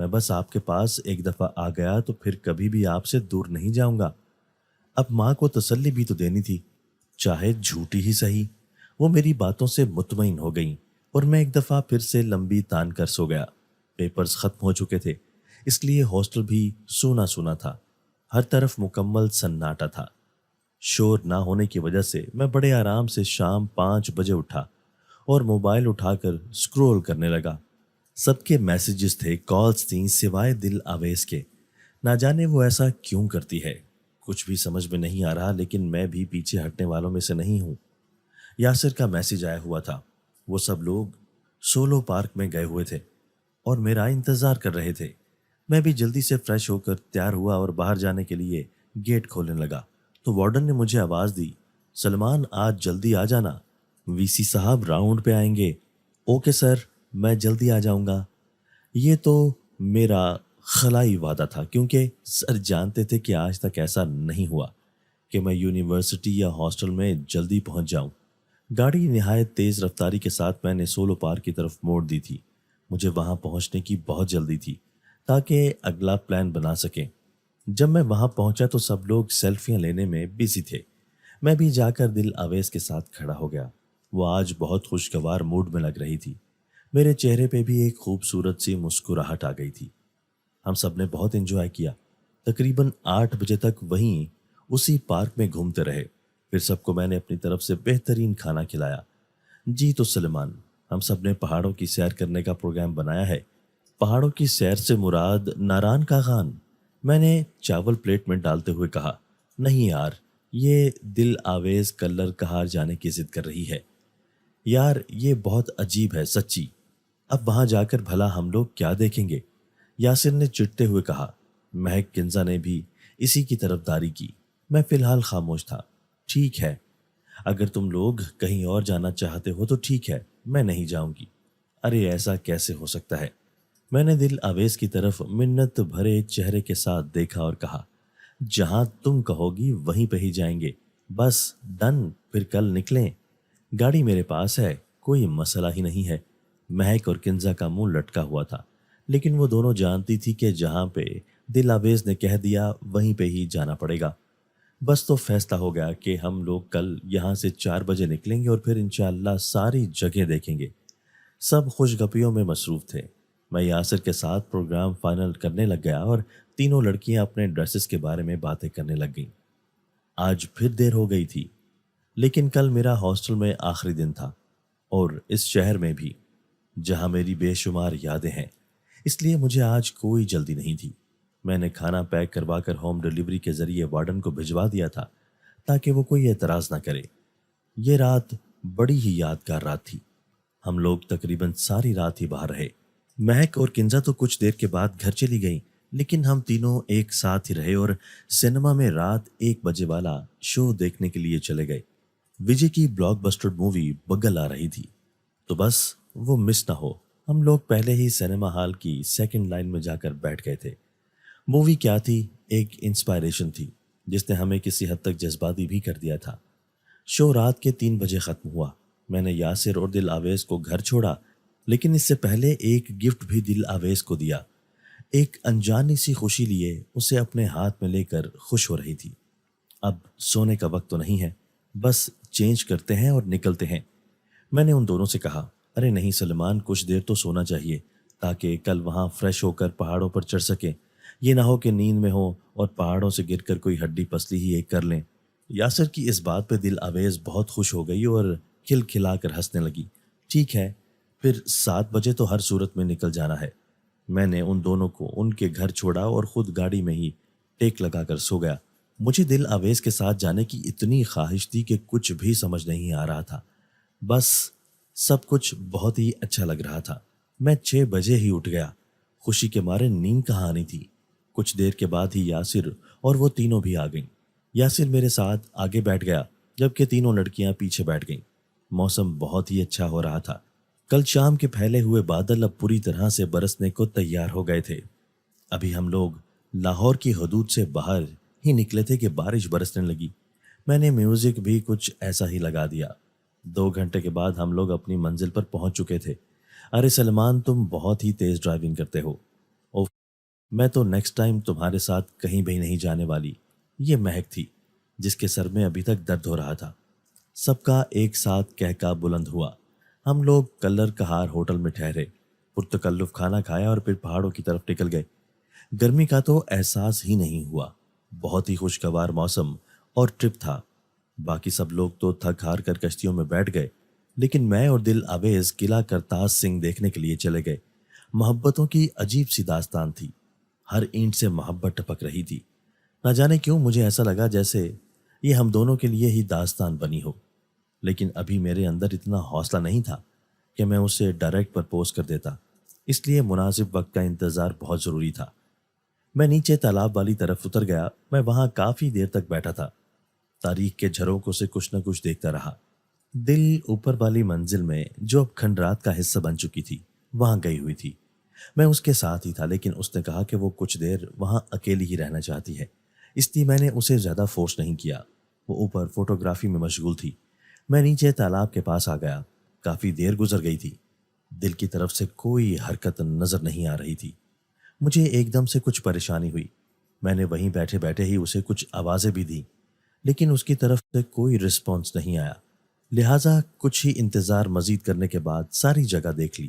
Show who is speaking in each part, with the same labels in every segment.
Speaker 1: میں بس آپ کے پاس ایک دفعہ آ گیا تو پھر کبھی بھی آپ سے دور نہیں جاؤں گا۔ اب ماں کو تسلی بھی تو دینی تھی، چاہے جھوٹی ہی صحیح۔ وہ میری باتوں سے مطمئن ہو گئیں اور میں ایک دفعہ پھر سے لمبی تان کر سو گیا۔ پیپرز ختم ہو چکے تھے، اس لیے ہاسٹل بھی سونا سونا تھا، ہر طرف مکمل سناٹا تھا۔ شور نہ ہونے کی وجہ سے میں بڑے آرام سے شام 5 بجے اٹھا اور موبائل اٹھا کر سکرول کرنے لگا۔ سب کے میسیجز تھے، کالز تھیں، سوائے دل آویز کے۔ نہ جانے وہ ایسا کیوں کرتی ہے، کچھ بھی سمجھ میں نہیں آ رہا، لیکن میں بھی پیچھے ہٹنے والوں میں سے نہیں ہوں۔ یاسر کا میسیج آیا ہوا تھا، وہ سب لوگ سولو پارک میں گئے ہوئے تھے اور میرا انتظار کر رہے تھے۔ میں بھی جلدی سے فریش ہو کر تیار ہوا اور باہر جانے کے لیے گیٹ کھولنے لگا تو وارڈن نے مجھے آواز دی، سلمان آج جلدی آ جانا، وی سی صاحب راؤنڈ پہ آئیں گے۔ اوکے سر، میں جلدی آ جاؤں گا۔ یہ تو میرا خلائی وعدہ تھا، کیونکہ سر جانتے تھے کہ آج تک ایسا نہیں ہوا کہ میں یونیورسٹی یا ہاسٹل میں جلدی پہنچ جاؤں۔ گاڑی نہایت تیز رفتاری کے ساتھ میں نے سولو پارک کی طرف موڑ دی تھی۔ مجھے وہاں پہنچنے کی بہت جلدی تھی تاکہ اگلا پلان بنا سکیں۔ جب میں وہاں پہنچا تو سب لوگ سیلفیاں لینے میں بزی تھے۔ میں بھی جا کر دل آویز کے ساتھ کھڑا ہو گیا۔ وہ آج بہت خوشگوار موڈ میں لگ رہی تھی، میرے چہرے پہ بھی ایک خوبصورت سی مسکراہٹ آ گئی تھی۔ ہم سب نے بہت انجوائے کیا، تقریباً 8 بجے تک وہیں اسی پارک میں گھومتے رہے۔ پھر سب کو میں نے اپنی طرف سے بہترین کھانا کھلایا۔ جی تو سلمان، ہم سب نے پہاڑوں کی سیر کرنے کا پروگرام بنایا ہے۔ پہاڑوں کی سیر سے مراد ناران کا خان؟ میں نے چاول پلیٹ میں ڈالتے ہوئے کہا۔ نہیں یار، یہ دل آویز کلر کہار جانے کی ضد کر رہی ہے۔ یار یہ بہت عجیب ہے سچی، اب وہاں جا کر بھلا ہم لوگ کیا دیکھیں گے؟ یاسر نے چڑھتے ہوئے کہا۔ مہک کنزا نے بھی اسی کی طرف داری کی۔ میں فی الحال خاموش تھا۔ ٹھیک ہے، اگر تم لوگ کہیں اور جانا چاہتے ہو تو ٹھیک ہے، میں نہیں جاؤں گی۔ ارے ایسا کیسے ہو سکتا ہے؟ میں نے دل آویز کی طرف منت بھرے چہرے کے ساتھ دیکھا اور کہا، جہاں تم کہو گی وہیں پہ ہی جائیں گے، بس ڈن، پھر کل نکلیں۔ گاڑی میرے پاس ہے، کوئی مسئلہ ہی نہیں ہے۔ مہک اور کنزا کا منہ لٹکا ہوا تھا، لیکن وہ دونوں جانتی تھی کہ جہاں پہ دل آویز نے کہہ دیا وہیں پہ ہی جانا پڑے گا۔ بس تو فیصلہ ہو گیا کہ ہم لوگ کل یہاں سے 4 بجے نکلیں گے اور پھر انشاءاللہ ساری جگہ دیکھیں گے۔ سب خوش گپیوں میں مصروف تھے۔ میں یاسر کے ساتھ پروگرام فائنل کرنے لگ گیا اور تینوں لڑکیاں اپنے ڈریسز کے بارے میں باتیں کرنے لگ گئیں۔ آج پھر دیر ہو گئی تھی، لیکن کل میرا ہاسٹل میں آخری دن تھا اور اس شہر میں بھی، جہاں میری بے شمار یادیں ہیں، اس لیے مجھے آج کوئی جلدی نہیں تھی۔ میں نے کھانا پیک کروا کر ہوم ڈیلیوری کے ذریعے وارڈن کو بھجوا دیا تھا تاکہ وہ کوئی اعتراض نہ کرے۔ یہ رات بڑی ہی یادگار رات تھی۔ ہم لوگ تقریباً ساری رات ہی باہر رہے۔ مہک اور کنزا تو کچھ دیر کے بعد گھر چلی گئیں، لیکن ہم تینوں ایک ساتھ ہی رہے اور سینما میں رات 1 بجے والا شو دیکھنے کے لیے چلے گئے۔ وجے کی بلاک بسٹر مووی بگل آ رہی تھی، تو بس وہ مس نہ ہو۔ ہم لوگ پہلے ہی سینما ہال کی سیکنڈ لائن میں جا کر بیٹھ گئے تھے۔ مووی کیا تھی؟ ایک انسپائریشن تھی جس نے ہمیں کسی حد تک جذباتی بھی کر دیا تھا۔ شو رات کے 3 بجے ختم ہوا۔ میں نے یاسر اور دل آویز کو گھر چھوڑا، لیکن اس سے پہلے ایک گفٹ بھی دل آویز کو دیا۔ ایک انجانی سی خوشی لیے اسے اپنے ہاتھ میں لے کر خوش ہو رہی تھی۔ اب سونے کا وقت تو نہیں ہے، بس چینج کرتے ہیں اور نکلتے ہیں۔ میں نے ان دونوں سے کہا، ارے نہیں سلمان، کچھ دیر تو سونا چاہیے تاکہ کل وہاں فریش ہو کر پہاڑوں پر چڑھ سکیں۔ یہ نہ ہو کہ نیند میں ہو اور پہاڑوں سے گر کر کوئی ہڈی پسلی ہی ایک کر لیں۔ یاسر کی اس بات پہ دل آویز بہت خوش ہو گئی اور کھل کھلا کر ہنسنے لگی۔ ٹھیک ہے، پھر 7 بجے تو ہر صورت میں نکل جانا ہے۔ میں نے ان دونوں کو ان کے گھر چھوڑا اور خود گاڑی میں ہی ٹیک لگا کر سو گیا۔ مجھے دل آویز کے ساتھ جانے کی اتنی خواہش تھی کہ کچھ بھی سمجھ نہیں آ رہا تھا۔ بس سب کچھ بہت ہی اچھا لگ رہا تھا۔ میں 6 بجے ہی اٹھ گیا، خوشی کے مارے نیند کہاں آنی تھی۔ کچھ دیر کے بعد ہی یاسر اور وہ تینوں بھی آ گئیں۔ یاسر میرے ساتھ آگے بیٹھ گیا جبکہ تینوں لڑکیاں پیچھے بیٹھ گئیں۔ موسم بہت ہی اچھا ہو رہا تھا۔ کل شام کے پھیلے ہوئے بادل اب پوری طرح سے برسنے کو تیار ہو گئے تھے۔ ابھی ہم لوگ لاہور کی حدود سے باہر ہی نکلے تھے کہ بارش برسنے لگی۔ میں نے میوزک بھی کچھ ایسا ہی لگا دیا۔ 2 گھنٹے کے بعد ہم لوگ اپنی منزل پر پہنچ چکے تھے۔ ارے سلمان، تم بہت ہی تیز ڈرائیونگ کرتے ہو۔ میں تو نیکسٹ ٹائم تمہارے ساتھ کہیں بھی نہیں جانے والی۔ یہ مہک تھی جس کے سر میں ابھی تک درد ہو رہا تھا۔ سب کا ایک ساتھ کہکا بلند ہوا۔ ہم لوگ کلر کہار ہوٹل میں ٹھہرے، پرتکلف کھانا کھایا اور پھر پہاڑوں کی طرف نکل گئے۔ گرمی کا تو احساس ہی نہیں ہوا، بہت ہی خوشگوار موسم اور ٹرپ تھا۔ باقی سب لوگ تو تھک ہار کر کشتیوں میں بیٹھ گئے، لیکن میں اور دل آویز قلعہ کرتاز سنگھ دیکھنے کے لیے چلے گئے۔ محبتوں کی عجیب سی داستان تھی، ہر اینٹ سے محبت ٹپک رہی تھی۔ نہ جانے کیوں مجھے ایسا لگا جیسے یہ ہم دونوں کے لیے ہی داستان بنی ہو، لیکن ابھی میرے اندر اتنا حوصلہ نہیں تھا کہ میں اسے ڈائریکٹ پرپوز کر دیتا، اس لیے مناسب وقت کا انتظار بہت ضروری تھا۔ میں نیچے تالاب والی طرف اتر گیا۔ میں وہاں کافی دیر تک بیٹھا تھا، تاریخ کے جھروکوں سے کچھ نہ کچھ دیکھتا رہا۔ دل اوپر والی منزل میں جو اب کھنڈرات کا حصہ بن چکی تھی وہاں گئی ہوئی تھی۔ میں اس کے ساتھ ہی تھا، لیکن اس نے کہا کہ وہ کچھ دیر وہاں اکیلی ہی رہنا چاہتی ہے، اس لیے میں نے اسے زیادہ فورس نہیں کیا۔ وہ اوپر فوٹوگرافی میں مشغول تھی۔ میں نیچے تالاب کے پاس آ گیا۔ کافی دیر گزر گئی تھی، دل کی طرف سے کوئی حرکت نظر نہیں آ رہی تھی۔ مجھے ایک دم سے کچھ پریشانی ہوئی۔ میں نے وہیں بیٹھے بیٹھے ہی اسے کچھ آوازیں بھی دیں، لیکن اس کی طرف سے کوئی رسپانس نہیں آیا۔ لہٰذا کچھ ہی انتظار مزید کرنے کے بعد ساری جگہ دیکھ لی،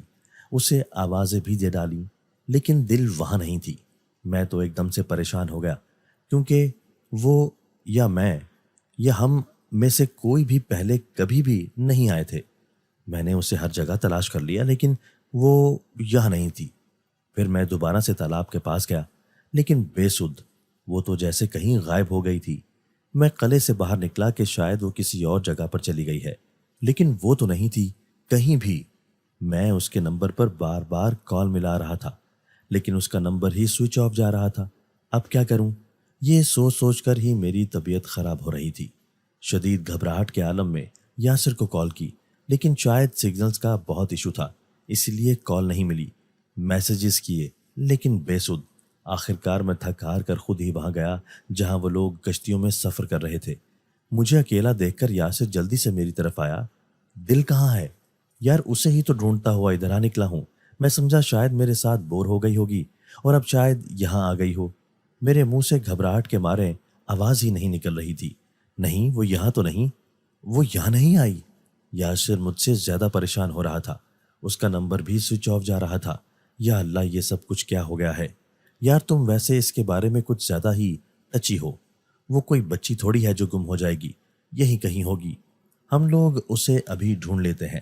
Speaker 1: اسے آوازیں بھی دے ڈالیں، لیکن دل وہاں نہیں تھی۔ میں تو ایک دم سے پریشان ہو گیا، کیونکہ وہ یا میں یا ہم میں سے کوئی بھی پہلے کبھی بھی نہیں آئے تھے۔ میں نے اسے ہر جگہ تلاش کر لیا، لیکن وہ یہاں نہیں تھی۔ پھر میں دوبارہ سے تالاب کے پاس گیا، لیکن بے سدھ، وہ تو جیسے کہیں غائب ہو گئی تھی۔ میں قلعے سے باہر نکلا کہ شاید وہ کسی اور جگہ پر چلی گئی ہے، لیکن وہ تو نہیں تھی کہیں بھی۔ میں اس کے نمبر پر بار بار کال ملا رہا تھا، لیکن اس کا نمبر ہی سوئچ آف جا رہا تھا۔ اب کیا کروں؟ یہ سوچ سوچ کر ہی میری طبیعت خراب ہو رہی تھی۔ شدید گھبراہٹ کے عالم میں یاسر کو کال کی، لیکن شاید سگنلز کا بہت ایشو تھا، اسی لیے کال نہیں ملی۔ میسیجز کیے، لیکن بے سدھ۔ آخرکار میں تھک ہار کر خود ہی وہاں گیا جہاں وہ لوگ کشتیوں میں سفر کر رہے تھے۔ مجھے اکیلا دیکھ کر یاسر جلدی سے میری طرف آیا۔ دل کہاں ہے؟ یار اسے ہی تو ڈھونڈتا ہوا ادھر آ نکلا ہوں۔ میں سمجھا شاید میرے ساتھ بور ہو گئی ہوگی اور اب شاید یہاں آ گئی ہو۔ میرے منہ سے گھبراہٹ کے مارے آواز ہی نہیں نکل رہی تھی۔ نہیں، وہ یہاں تو نہیں، وہ یہاں نہیں آئی۔ یاسر مجھ سے زیادہ پریشان ہو رہا تھا، اس کا نمبر بھی سوئچ آف جا رہا تھا۔ یا اللہ، یہ سب کچھ کیا ہو گیا ہے؟ یار تم ویسے اس کے بارے میں کچھ زیادہ ہی ٹچی ہو، وہ کوئی بچی تھوڑی ہے جو گم ہو جائے گی، یہی کہیں ہوگی، ہم لوگ اسے ابھی ڈھونڈ لیتے ہیں۔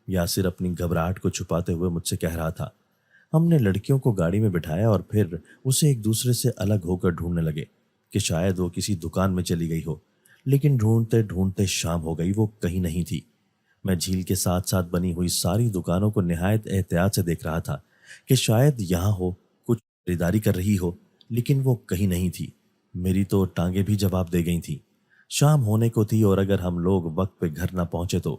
Speaker 1: یاسر اپنی گھبراہٹ کو چھپاتے ہوئے مجھ سے کہہ رہا تھا۔ ہم نے لڑکیوں کو گاڑی میں بٹھایا اور پھر اسے ایک دوسرے سے الگ ہو کر ڈھونڈنے لگے کہ شاید وہ کسی دکان میں چلی گئی ہو، لیکن ڈھونڈتے ڈھونڈتے شام ہو گئی، وہ کہیں نہیں تھی۔ میں جھیل کے ساتھ ساتھ بنی ہوئی ساری دکانوں کو نہایت احتیاط سے دیکھ رہا تھا کہ شاید یہاں ہو، کچھ خریداری کر رہی ہو، لیکن وہ کہیں نہیں تھی۔ میری تو ٹانگیں بھی جواب دے گئی تھیں۔ شام ہونے کو تھی اور اگر ہم لوگ وقت پہ گھر نہ پہنچے تو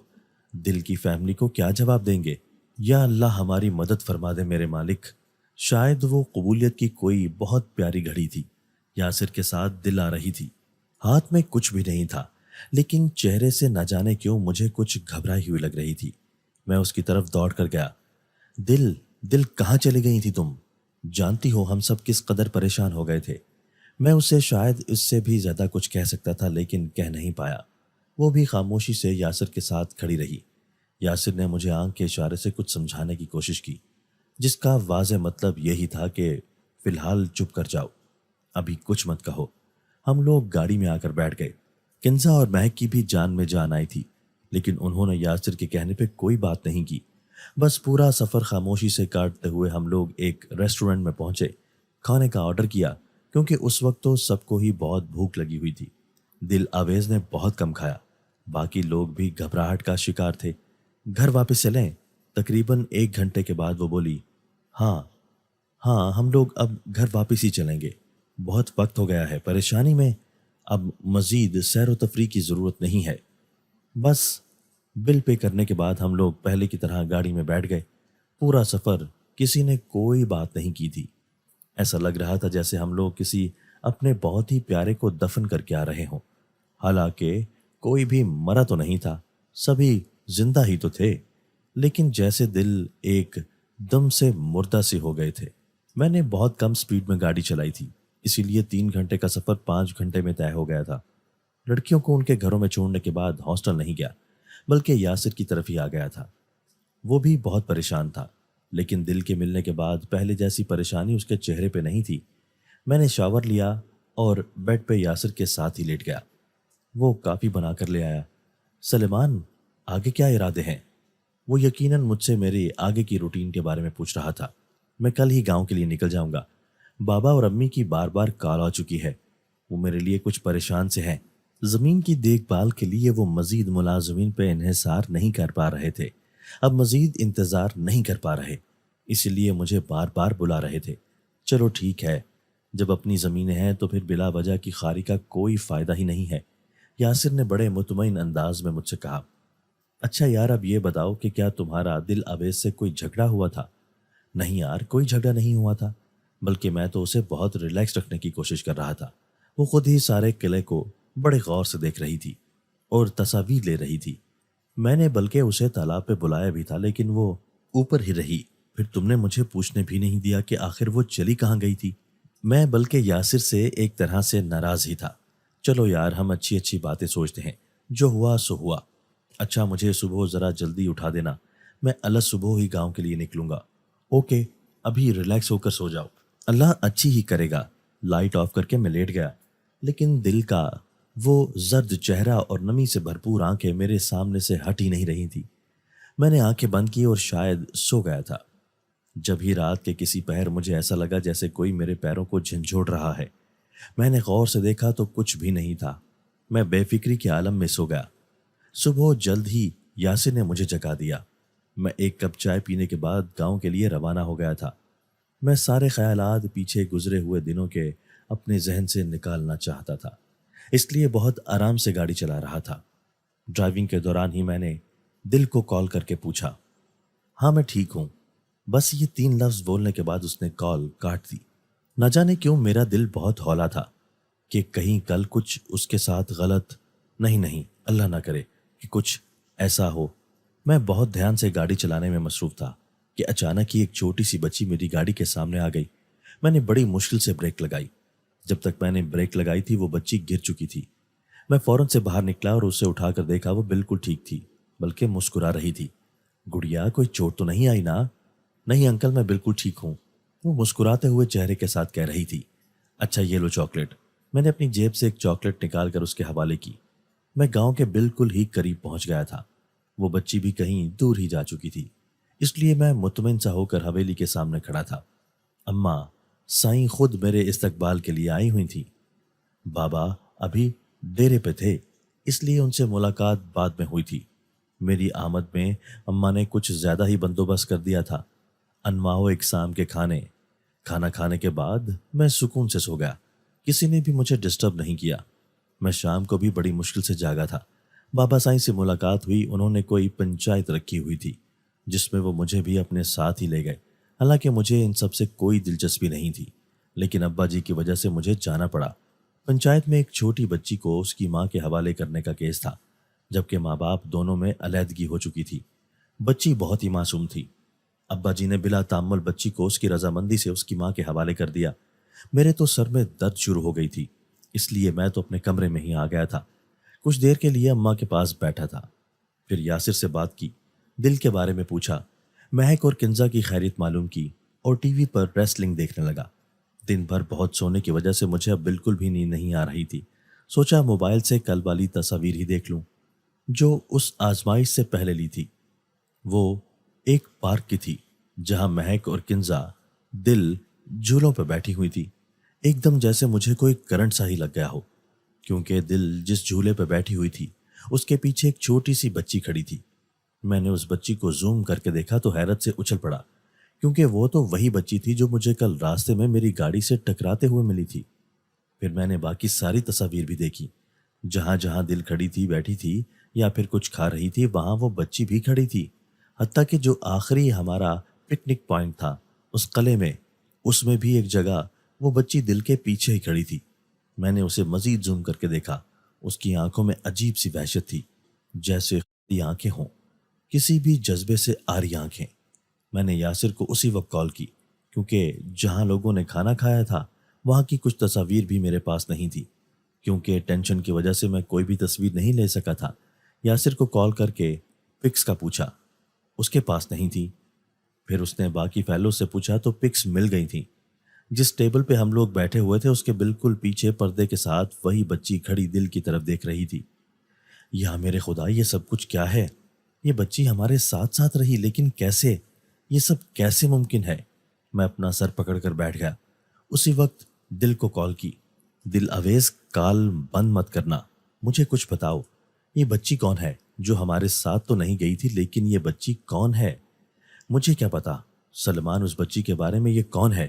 Speaker 1: دل کی فیملی کو کیا جواب دیں گے؟ یا اللہ ہماری مدد فرما دے میرے مالک۔ شاید وہ قبولیت کی کوئی بہت پیاری گھڑی تھی۔ یاسر کے ساتھ دل آ رہی تھی، ہاتھ میں کچھ بھی نہیں تھا، لیکن چہرے سے نہ جانے کیوں مجھے کچھ گھبرائی ہوئی لگ رہی تھی۔ میں اس کی طرف دوڑ کر گیا۔ دل کہاں چلی گئی تھی تم؟ جانتی ہو ہم سب کس قدر پریشان ہو گئے تھے۔ میں اسے شاید اس سے بھی زیادہ کچھ کہہ سکتا تھا، لیکن کہہ نہیں پایا۔ وہ بھی خاموشی سے یاسر کے ساتھ کھڑی رہی۔ یاسر نے مجھے آنکھ کے اشارے سے کچھ سمجھانے کی کوشش کی، جس کا واضح مطلب یہی تھا کہ فی الحال چپ کر جاؤ، ابھی کچھ مت کہو۔ ہم لوگ گاڑی میں آ کر بیٹھ گئے۔ کنزا اور مہک کی بھی جان میں جان آئی تھی، لیکن انہوں نے یاسر کے کہنے پہ کوئی بات نہیں کی۔ بس پورا سفر خاموشی سے کاٹتے ہوئے ہم لوگ ایک ریسٹورنٹ میں پہنچے، کھانے کا آرڈر کیا، کیونکہ اس وقت تو سب کو ہی بہت بھوک لگی ہوئی تھی۔ دل آویز نے بہت کم کھایا، باقی لوگ بھی گھبراہٹ کا شکار تھے۔ گھر واپس چلیں؟ تقریباً 1 گھنٹے کے بعد وہ بولی، ہاں ہم لوگ اب گھر واپس ہی چلیں گے، بہت وقت ہو گیا ہے، پریشانی میں اب مزید سیر و تفریح کی ضرورت نہیں ہے۔ بس بل پے کرنے کے بعد ہم لوگ پہلے کی طرح گاڑی میں بیٹھ گئے۔ پورا سفر کسی نے کوئی بات نہیں کی تھی، ایسا لگ رہا تھا جیسے ہم لوگ کسی اپنے بہت ہی پیارے کو دفن کر کے آ رہے ہوں۔ حالانکہ کوئی بھی مرا تو نہیں تھا، سبھی زندہ ہی تو تھے، لیکن جیسے دل ایک دم سے مردہ سے ہو گئے تھے۔ میں نے بہت کم سپیڈ میں گاڑی چلائی تھی، اسی لیے 3 گھنٹے کا سفر 5 گھنٹے میں طے ہو گیا تھا۔ لڑکیوں کو ان کے گھروں میں چھوڑنے کے بعد ہاسٹل نہیں گیا، بلکہ یاسر کی طرف ہی آ گیا تھا۔ وہ بھی بہت پریشان تھا، لیکن دل کے ملنے کے بعد پہلے جیسی پریشانی اس کے چہرے پہ نہیں تھی۔ میں نے شاور لیا اور بیڈ پہ یاسر کے ساتھ ہی لیٹ گیا۔ وہ کافی بنا کر لے آیا۔ سلیمان، آگے کیا ارادے ہیں؟ وہ یقیناً مجھ سے میرے آگے کی روٹین کے بارے میں پوچھ رہا تھا۔ میں کل ہی گاؤں کے لیے نکل جاؤں گا۔ بابا اور امی کی بار بار کال آ چکی ہے، وہ میرے لیے کچھ پریشان سے ہیں۔ زمین کی دیکھ بھال کے لیے وہ مزید ملازمین پہ انحصار نہیں کر پا رہے تھے، اب مزید انتظار نہیں کر پا رہے، اسی لیے مجھے بار بار بلا رہے تھے۔ چلو ٹھیک ہے، جب اپنی زمینیں ہیں تو پھر بلا وجہ کی خاری کا کوئی فائدہ ہی نہیں ہے، یاسر نے بڑے مطمئن انداز میں مجھ سے کہا۔ اچھا یار، اب یہ بتاؤ کہ کیا تمہارا دل اویس سے کوئی جھگڑا ہوا تھا؟ نہیں یار، کوئی جھگڑا نہیں ہوا تھا، بلکہ میں تو اسے بہت ریلیکس رکھنے کی کوشش کر رہا تھا۔ وہ خود ہی سارے قلعے کو بڑے غور سے دیکھ رہی تھی اور تصاویر لے رہی تھی۔ میں نے بلکہ اسے تالاب پہ بلایا بھی تھا، لیکن وہ اوپر ہی رہی۔ پھر تم نے مجھے پوچھنے بھی نہیں دیا کہ آخر وہ چلی کہاں گئی تھی۔ میں بلکہ یاسر سے ایک طرح سے ناراض ہی تھا۔ چلو یار، ہم اچھی اچھی باتیں سوچتے ہیں، جو ہوا سو ہوا۔ اچھا، مجھے صبح ذرا جلدی اٹھا دینا، میں اللہ صبح ہی گاؤں کے لیے نکلوں گا۔ اوکے، ابھی ریلیکس ہو کر سو جاؤ، اللہ اچھی ہی کرے گا۔ لائٹ آف کر کے میں لیٹ گیا، لیکن دل کا وہ زرد چہرہ اور نمی سے بھرپور آنکھیں میرے سامنے سے ہٹ ہی نہیں رہی تھی۔ میں نے آنکھیں بند کی اور شاید سو گیا تھا، جب ہی رات کے کسی پہر مجھے ایسا لگا جیسے کوئی میرے پیروں کو جھنجھوڑ رہا ہے۔ میں نے غور سے دیکھا تو کچھ بھی نہیں تھا، میں بے فکری کے عالم میں سو گیا۔ صبح جلد ہی یاسر نے مجھے جگا دیا۔ میں ایک کپ چائے پینے کے بعد گاؤں کے لیے روانہ ہو گیا تھا۔ میں سارے خیالات پیچھے گزرے ہوئے دنوں کے اپنے ذہن سے نکالنا چاہتا تھا، اس لیے بہت آرام سے گاڑی چلا رہا تھا۔ ڈرائیونگ کے دوران ہی میں نے دل کو کال کر کے پوچھا۔ ہاں میں ٹھیک ہوں، بس یہ 3 لفظ بولنے کے بعد اس نے کال کاٹ دی۔ نہ جانے کیوں میرا دل بہت ہولا تھا کہ کہیں کل کچھ اس کے ساتھ غلط نہیں، اللہ نہ کرے کہ کچھ ایسا ہو۔ میں بہت دھیان سے گاڑی چلانے میں مصروف تھا کہ اچانک ہی ایک چھوٹی سی بچی میری گاڑی کے سامنے آ گئی۔ میں نے بڑی مشکل سے بریک لگائی۔ جب تک میں نے بریک لگائی تھی وہ بچی گر چکی تھی۔ میں فوراً سے باہر نکلا اور اسے اٹھا کر دیکھا، وہ بالکل ٹھیک تھی، بلکہ مسکرا رہی تھی۔ گڑیا، کوئی چوٹ تو نہیں آئی نا؟ نہیں انکل، میں بالکل ٹھیک ہوں، وہ مسکراتے ہوئے چہرے کے ساتھ کہہ رہی تھی۔ اچھا یہ لو چاکلیٹ۔ میں نے اپنی جیب سے ایک چاکلیٹ نکال کر اس کے حوالے کی۔ میں گاؤں کے بالکل ہی قریب پہنچ گیا تھا، وہ بچی بھی کہیں دور ہی جا چکی تھی، اس لیے میں مطمئن سا ہو کر حویلی کے سامنے کھڑا تھا۔ اماں سائیں خود میرے استقبال کے لیے آئی ہوئی تھی۔ بابا ابھی ڈیرے پہ تھے، اس لیے ان سے ملاقات بعد میں ہوئی تھی۔ میری آمد میں اماں نے کچھ زیادہ ہی بندوبست کر دیا تھا۔ انواع و اقسام کے کھانا کھانے کے بعد میں سکون سے سو گیا، کسی نے بھی مجھے ڈسٹرب نہیں کیا۔ میں شام کو بھی بڑی مشکل سے جاگا تھا۔ بابا سائیں سے ملاقات ہوئی، انہوں نے کوئی پنچایت رکھی ہوئی تھی جس میں وہ مجھے بھی اپنے ساتھ ہی لے گئے۔ حالانکہ مجھے ان سب سے کوئی دلچسپی نہیں تھی، لیکن ابا جی کی وجہ سے مجھے جانا پڑا۔ پنچایت میں ایک چھوٹی بچی کو اس کی ماں کے حوالے کرنے کا کیس تھا، جبکہ ماں باپ دونوں میں علیحدگی ہو چکی تھی۔ بچی بہت ہی معصوم تھی۔ ابا جی نے بلا تامل بچی کو اس کی رضامندی سے اس کی ماں کے حوالے کر دیا۔ میرے تو سر میں درد شروع ہو گئی تھی، اس لیے میں تو اپنے کمرے میں ہی آ گیا تھا۔ کچھ دیر کے لیے اماں کے پاس بیٹھا تھا، پھر یاسر سے بات کی، دل کے بارے میں پوچھا، مہک اور کنزا کی خیریت معلوم کی اور ٹی وی پر ریسلنگ دیکھنے لگا۔ دن بھر بہت سونے کی وجہ سے مجھے اب بالکل بھی نیند نہیں آ رہی تھی۔ سوچا موبائل سے کل والی تصاویر ہی دیکھ لوں جو اس آزمائش سے پہلے لی تھی۔ وہ ایک پارک کی تھی جہاں مہک اور کنزا دل جھولوں پہ بیٹھی ہوئی تھی۔ ایک دم جیسے مجھے کوئی کرنٹ سا ہی لگ گیا ہو، کیونکہ دل جس جھولے پہ بیٹھی ہوئی تھی اس کے پیچھے ایک چھوٹی سی بچی کھڑی تھی۔ میں نے اس بچی کو زوم کر کے دیکھا تو حیرت سے اچھل پڑا، کیونکہ وہ تو وہی بچی تھی جو مجھے کل راستے میں میری گاڑی سے ٹکراتے ہوئے ملی تھی۔ پھر میں نے باقی ساری تصاویر بھی دیکھی، جہاں جہاں دل کھڑی تھی، بیٹھی تھی یا پھر کچھ کھا رہی تھی، وہاں وہ بچی بھی کھڑی تھی۔ حتیٰ کہ جو آخری ہمارا پکنک پوائنٹ تھا اس قلعے میں، اس میں بھی ایک جگہ وہ بچی دل کے پیچھے ہی کھڑی تھی۔ میں نے اسے مزید زوم کر کے دیکھا، اس کی آنکھوں میں عجیب سی وحشت تھی، جیسے خالی آنکھیں ہوں، کسی بھی جذبے سے آری آنکھیں۔ میں نے یاسر کو اسی وقت کال کی کیونکہ جہاں لوگوں نے کھانا کھایا تھا وہاں کی کچھ تصاویر بھی میرے پاس نہیں تھی، کیونکہ ٹینشن کی وجہ سے میں کوئی بھی تصویر نہیں لے سکا تھا۔ یاسر کو کال کر کے پکس کا پوچھا، اس کے پاس نہیں تھی۔ پھر اس نے باقی فیلو سے پوچھا تو پکس مل گئی تھیں۔ جس ٹیبل پہ ہم لوگ بیٹھے ہوئے تھے اس کے بالکل پیچھے پردے کے ساتھ وہی بچی کھڑی دل کی طرف دیکھ رہی تھی۔ یا میرے خدا، یہ سب کچھ کیا ہے؟ یہ بچی ہمارے ساتھ ساتھ رہی، لیکن کیسے؟ یہ سب کیسے ممکن ہے؟ میں اپنا سر پکڑ کر بیٹھ گیا۔ اسی وقت دل کو کال کی۔ دل، اویس، کال بند مت کرنا، مجھے کچھ بتاؤ، یہ بچی کون ہے؟ جو ہمارے ساتھ تو نہیں گئی تھی، لیکن یہ بچی کون ہے؟ مجھے کیا پتا سلمان اس بچی کے بارے میں، یہ کون ہے؟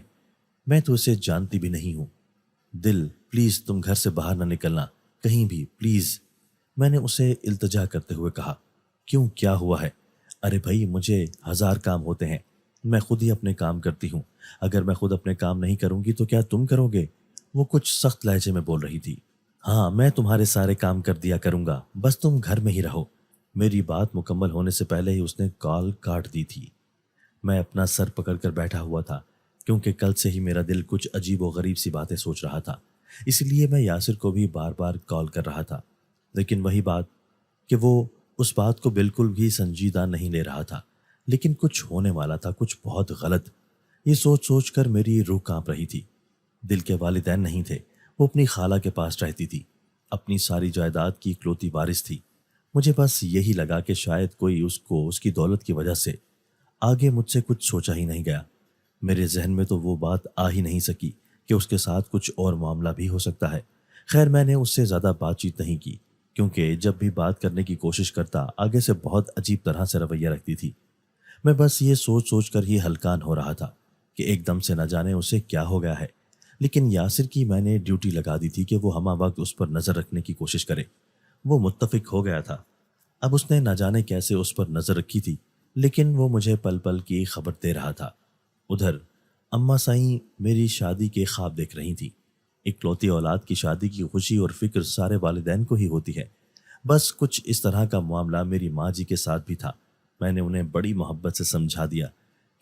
Speaker 1: میں تو اسے جانتی بھی نہیں ہوں۔ دل، پلیز تم گھر سے باہر نہ نکلنا کہیں بھی، پلیز، میں نے اسے التجا کرتے ہوئے کہا۔ کیوں، کیا ہوا ہے؟ ارے بھائی، مجھے 1000 کام ہوتے ہیں، میں خود ہی اپنے کام کرتی ہوں، اگر میں خود اپنے کام نہیں کروں گی تو کیا تم کرو گے؟ وہ کچھ سخت لہجے میں بول رہی تھی۔ ہاں، میں تمہارے سارے کام کر دیا کروں گا، بس تم گھر میں ہی رہو۔ میری بات مکمل ہونے سے پہلے ہی اس نے کال کاٹ دی تھی۔ میں اپنا سر پکڑ کر بیٹھا ہوا تھا، کیونکہ کل سے ہی میرا دل کچھ عجیب و غریب سی باتیں سوچ رہا تھا، اس لیے میں یاسر کو بھی بار بار کال کر رہا تھا، لیکن وہی بات کہ وہ اس بات کو بالکل بھی سنجیدہ نہیں لے رہا تھا۔ لیکن کچھ ہونے والا تھا، کچھ بہت غلط۔ یہ سوچ سوچ کر میری روح کانپ رہی تھی۔ دل کے والدین نہیں تھے، وہ اپنی خالہ کے پاس رہتی تھی، اپنی ساری جائیداد کی اکلوتی وارث تھی۔ مجھے بس یہی لگا کہ شاید کوئی اس کو اس کی دولت کی وجہ سے، آگے مجھ سے کچھ سوچا ہی نہیں گیا۔ میرے ذہن میں تو وہ بات آ ہی نہیں سکی کہ اس کے ساتھ کچھ اور معاملہ بھی ہو سکتا ہے۔ خیر، میں نے اس سے زیادہ بات چیت نہیں کی، کیونکہ جب بھی بات کرنے کی کوشش کرتا آگے سے بہت عجیب طرح سے رویہ رکھتی تھی۔ میں بس یہ سوچ سوچ کر ہی ہلکان ہو رہا تھا کہ ایک دم سے نہ جانے اسے کیا ہو گیا ہے۔ لیکن یاسر کی میں نے ڈیوٹی لگا دی تھی کہ وہ ہمہ وقت اس پر نظر رکھنے کی کوشش کرے۔ وہ متفق ہو گیا تھا۔ اب اس نے نہ جانے کیسے اس پر نظر رکھی تھی، لیکن وہ مجھے پل پل کی خبر دے رہا تھا۔ ادھر اماں سائیں میری شادی کے خواب دیکھ رہی تھی۔ اکلوتی اولاد کی شادی کی خوشی اور فکر سارے والدین کو ہی ہوتی ہے۔ بس کچھ اس طرح کا معاملہ میری ماں جی کے ساتھ بھی تھا۔ میں نے انہیں بڑی محبت سے سمجھا دیا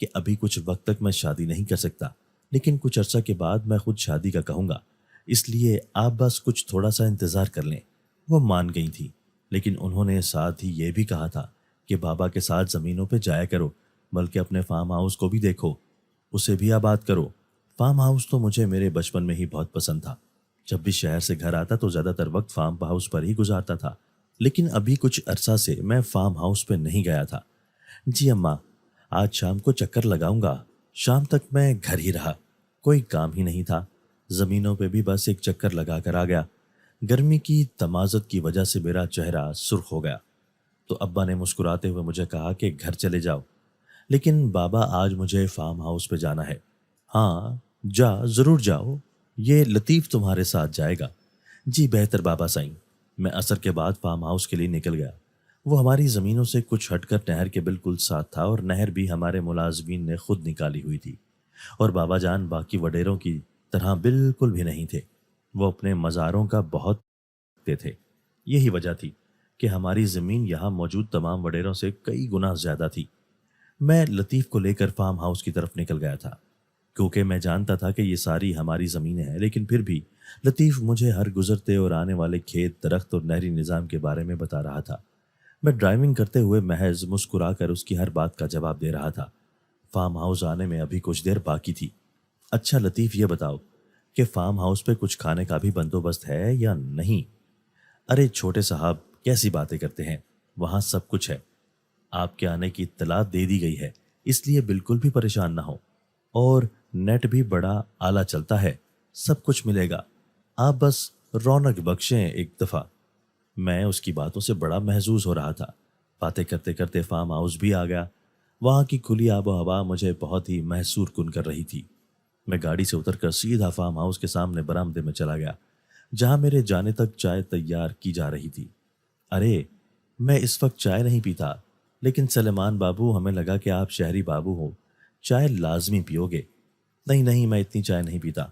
Speaker 1: کہ ابھی کچھ وقت تک میں شادی نہیں کر سکتا، لیکن کچھ عرصہ کے بعد میں خود شادی کا کہوں گا، اس لیے آپ بس کچھ تھوڑا سا انتظار کر لیں۔ وہ مان گئی تھی، لیکن انہوں نے ساتھ ہی یہ بھی کہا تھا کہ بابا کے ساتھ زمینوں پہ جایا کرو، بلکہ اپنے فارم ہاؤس کو بھی دیکھو، اسے بھی آباد کرو۔ فارم ہاؤس تو مجھے میرے بچپن میں ہی بہت پسند تھا۔ جب بھی شہر سے گھر آتا تو زیادہ تر وقت فارم ہاؤس پر ہی گزارتا تھا، لیکن ابھی کچھ عرصہ سے میں فارم ہاؤس پہ نہیں گیا تھا۔ جی اماں، آج شام کو چکر لگاؤں گا۔ شام تک میں گھر ہی رہا، کوئی کام ہی نہیں تھا، زمینوں پہ بھی بس ایک چکر لگا کر آ گیا۔ گرمی کی تمازت کی وجہ سے میرا چہرہ سرخ ہو گیا، تو ابا نے مسکراتے ہوئے مجھے کہا کہ گھر چلے جاؤ، لیکن بابا آج مجھے فارم ہاؤس پہ جانا ہے۔ ہاں جا، ضرور جاؤ، یہ لطیف تمہارے ساتھ جائے گا۔ جی بہتر بابا سائیں۔ میں عصر کے بعد فارم ہاؤس کے لیے نکل گیا۔ وہ ہماری زمینوں سے کچھ ہٹ کر نہر کے بالکل ساتھ تھا، اور نہر بھی ہمارے ملازمین نے خود نکالی ہوئی تھی، اور بابا جان باقی وڈیروں کی طرح بالکل بھی نہیں تھے۔ وہ اپنے مزاروں کا بہت تھے۔ یہی وجہ تھی کہ ہماری زمین یہاں موجود تمام وڈیروں سے کئی گنا زیادہ تھی۔ میں لطیف کو لے کر فارم ہاؤس کی طرف نکل گیا تھا، کیونکہ میں جانتا تھا کہ یہ ساری ہماری زمینیں ہیں، لیکن پھر بھی لطیف مجھے ہر گزرتے اور آنے والے کھیت، درخت اور نہری نظام کے بارے میں بتا رہا تھا۔ میں ڈرائیونگ کرتے ہوئے محض مسکرا کر اس کی ہر بات کا جواب دے رہا تھا۔ فارم ہاؤس آنے میں ابھی کچھ دیر باقی تھی۔ اچھا لطیف، یہ بتاؤ کہ فارم ہاؤس پہ کچھ کھانے کا بھی بندوبست ہے یا نہیں؟ ارے چھوٹے صاحب، کیسی باتیں کرتے ہیں، وہاں سب کچھ ہے۔ آپ کے آنے کی اطلاع دے دی گئی ہے، اس لیے بالکل بھی پریشان نہ ہو، اور نیٹ بھی بڑا اعلیٰ چلتا ہے، سب کچھ ملے گا، آپ بس رونق بخشیں ایک دفعہ۔ میں اس کی باتوں سے بڑا محظوظ ہو رہا تھا۔ باتیں کرتے کرتے فارم ہاؤس بھی آ گیا۔ وہاں کی کھلی آب و ہوا مجھے بہت ہی محسور کن کر رہی تھی۔ میں گاڑی سے اتر کر سیدھا فارم ہاؤس کے سامنے برآمدے میں چلا گیا، جہاں میرے جانے تک چائے تیار کی جا رہی تھی۔ ارے میں اس وقت چائے نہیں پیتا، لیکن سلیمان بابو، ہمیں لگا کہ آپ شہری بابو ہو، چائے لازمی پیو گے۔ نہیں نہیں، میں اتنی چائے نہیں پیتا،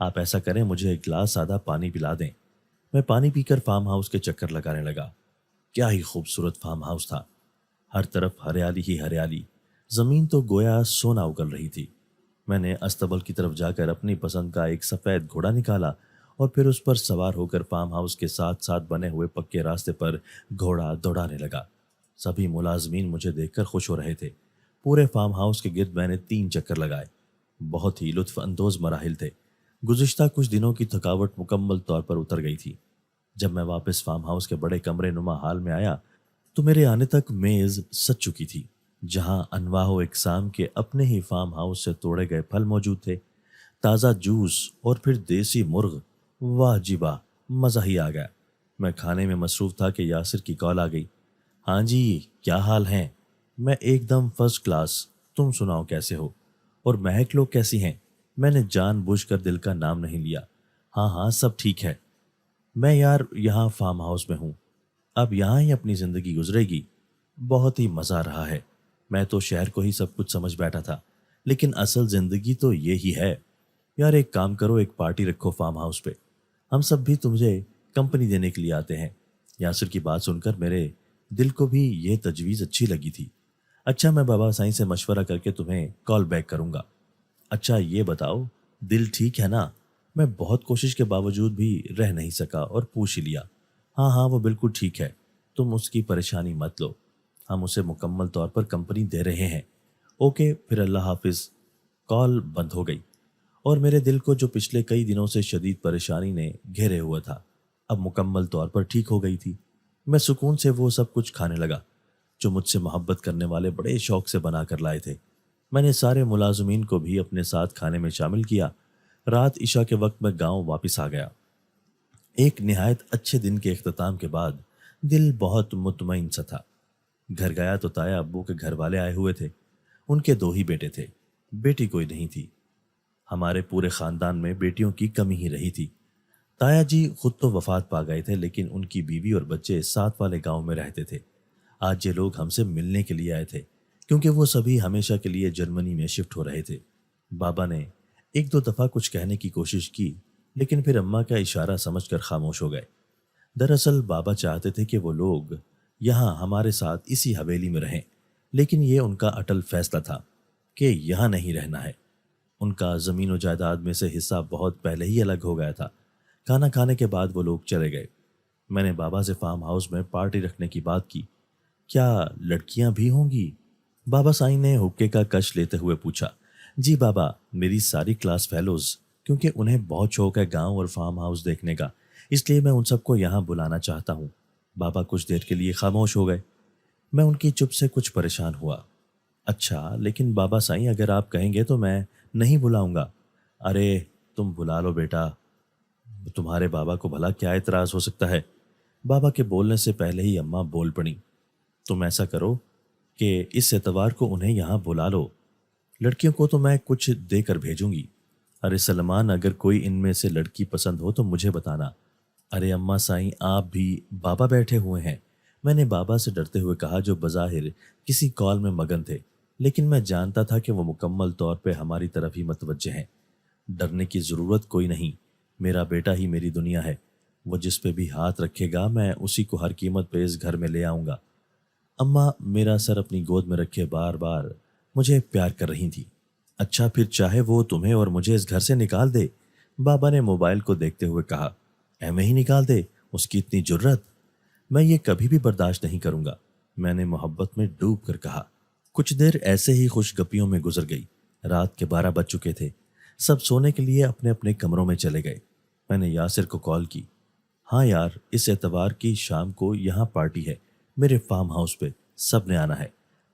Speaker 1: آپ ایسا کریں مجھے ایک گلاس سادہ پانی پلا دیں۔ میں پانی پی کر فارم ہاؤس کے چکر لگانے لگا۔ کیا ہی خوبصورت فارم ہاؤس تھا، ہر طرف ہریالی ہی ہریالی، زمین تو گویا سونا اگل رہی تھی۔ میں نے استبل کی طرف جا کر اپنی پسند کا ایک سفید گھوڑا نکالا اور پھر اس پر سوار ہو کر فارم ہاؤس کے ساتھ ساتھ بنے ہوئے پکے راستے پر گھوڑا دوڑانے لگا۔ سبھی ملازمین مجھے دیکھ کر خوش ہو رہے تھے۔ پورے فارم ہاؤس کے گرد میں نے 3 چکر لگائے۔ بہت ہی لطف اندوز مراحل تھے۔ گزشتہ کچھ دنوں کی تھکاوٹ مکمل طور پر اتر گئی تھی۔ جب میں واپس فارم ہاؤس کے بڑے کمرے نما ہال میں آیا تو میرے آنے تک میز سج چکی تھی، جہاں انواع و اقسام کے اپنے ہی فارم ہاؤس سے توڑے گئے پھل موجود تھے، تازہ جوس اور پھر دیسی مرغ۔ واہ جی واہ، مزہ ہی آ گیا۔ میں کھانے میں مصروف تھا کہ یاسر کی کال آ گئی۔ ہاں جی، کیا حال ہیں؟ میں ایک دم فرسٹ کلاس، تم سناؤ کیسے ہو؟ اور مہک لوگ کیسی ہیں؟ میں نے جان بوجھ کر دل کا نام نہیں لیا۔ ہاں ہاں سب ٹھیک ہے۔ میں یار یہاں فارم ہاؤس میں ہوں، اب یہاں ہی اپنی زندگی گزرے گی۔ بہت ہی مزہ رہا ہے۔ میں تو شہر کو ہی سب کچھ سمجھ بیٹھا تھا، لیکن اصل زندگی تو یہی ہے۔ یار ایک کام کرو، ایک پارٹی رکھو فارم ہاؤس پہ، ہم سب بھی تمہیں کمپنی دینے کے لیے آتے ہیں۔ یاسر کی بات سن کر میرے دل کو بھی یہ تجویز اچھی لگی تھی۔ اچھا، میں بابا سائیں سے مشورہ کر کے تمہیں کال بیک کروں گا۔ اچھا یہ بتاؤ، دل ٹھیک ہے نا؟ میں بہت کوشش کے باوجود بھی رہ نہیں سکا اور پوچھ لیا۔ ہاں ہاں وہ بالکل ٹھیک ہے، تم اس کی پریشانی مت لو، ہم اسے مکمل طور پر کمپنی دے رہے ہیں۔ اوکے پھر اللہ حافظ۔ کال بند ہو گئی اور میرے دل کو جو پچھلے کئی دنوں سے شدید پریشانی نے گھیرے ہوا تھا اب مکمل طور پر ٹھیک ہو گئی تھی۔ میں سکون سے وہ سب کچھ کھانے لگا جو مجھ سے محبت کرنے والے بڑے شوق سے بنا کر لائے تھے۔ میں نے سارے ملازمین کو بھی اپنے ساتھ کھانے میں شامل کیا۔ رات عشاء کے وقت میں گاؤں واپس آ گیا۔ ایک نہایت اچھے دن کے اختتام کے بعد دل بہت مطمئن سا تھا۔ گھر گیا تو تایا ابو کے گھر والے آئے ہوئے تھے۔ ان کے 2 ہی بیٹے تھے، بیٹی کوئی نہیں تھی۔ ہمارے پورے خاندان میں بیٹیوں کی کمی ہی رہی تھی۔ تایا جی خود تو وفات پا گئے تھے، لیکن ان کی بیوی اور بچے ساتھ والے گاؤں میں رہتے تھے۔ آج یہ لوگ ہم سے ملنے کے لیے آئے تھے، کیونکہ وہ سبھی ہمیشہ کے لیے جرمنی میں شفٹ ہو رہے تھے۔ بابا نے 1-2 دفعہ کچھ کہنے کی کوشش کی، لیکن پھر اماں کا اشارہ سمجھ کر خاموش ہو گئے۔ دراصل بابا چاہتے تھے کہ وہ لوگ یہاں ہمارے ساتھ اسی حویلی میں رہیں، لیکن یہ ان کا اٹل فیصلہ تھا کہ یہاں نہیں رہنا ہے۔ ان کا زمین و جائیداد میں سے حصہ بہت پہلے ہی الگ ہو گیا تھا۔ کھانا کھانے کے بعد وہ لوگ چلے گئے۔ میں نے بابا سے فارم ہاؤس میں پارٹی رکھنے کی بات کی۔ کیا لڑکیاں بھی ہوں گی؟ بابا سائیں نے حقے کا کش لیتے ہوئے پوچھا۔ جی بابا، میری ساری کلاس فیلوز، کیونکہ انہیں بہت شوق ہے گاؤں اور فارم ہاؤس دیکھنے کا، اس لیے میں ان سب کو یہاں بلانا چاہتا ہوں۔ بابا کچھ دیر کے لیے خاموش ہو گئے۔ میں ان کی چپ سے کچھ پریشان ہوا۔ اچھا لیکن بابا سائیں اگر آپ کہیں گے تو میں نہیں بلاؤں گا۔ ارے تم بلا لو بیٹا، تمہارے بابا کو بھلا کیا اعتراض ہو سکتا ہے؟ بابا کے بولنے سے پہلے ہی اماں بول پڑیں۔ تم ایسا کرو کہ اس اتوار کو انہیں یہاں بلا لو، لڑکیوں کو تو میں کچھ دے کر بھیجوں گی۔ ارے سلمان، اگر کوئی ان میں سے لڑکی پسند ہو تو مجھے بتانا۔ ارے اماں سائیں آپ بھی، بابا بیٹھے ہوئے ہیں، میں نے بابا سے ڈرتے ہوئے کہا، جو بظاہر کسی کال میں مگن تھے، لیکن میں جانتا تھا کہ وہ مکمل طور پہ ہماری طرف ہی متوجہ ہیں۔ ڈرنے کی ضرورت کوئی نہیں، میرا بیٹا ہی میری دنیا ہے، وہ جس پہ بھی ہاتھ رکھے گا میں اسی کو ہر قیمت پہ اس گھر میں لے آؤں گا۔ اماں میرا سر اپنی گود میں رکھے بار بار مجھے پیار کر رہی تھی۔ اچھا پھر چاہے وہ تمہیں اور مجھے اس گھر سے نکال دے، بابا نے موبائل کو دیکھتے ہوئے کہا۔ ایویں ہی نکال دے؟ اس کی اتنی جرت؟ میں یہ کبھی بھی برداشت نہیں کروں گا، میں نے محبت میں ڈوب کر کہا۔ کچھ دیر ایسے ہی خوش گپیوں میں گزر گئی۔ رات کے 12 بج چکے تھے، سب سونے کے لیے اپنے اپنے کمروں میں چلے گئے۔ میں نے یاسر کو کال کی۔ ہاں یار، اس اتوار کی شام کو یہاں پارٹی ہے میرے فارم ہاؤس پہ، سب نے آنا ہے۔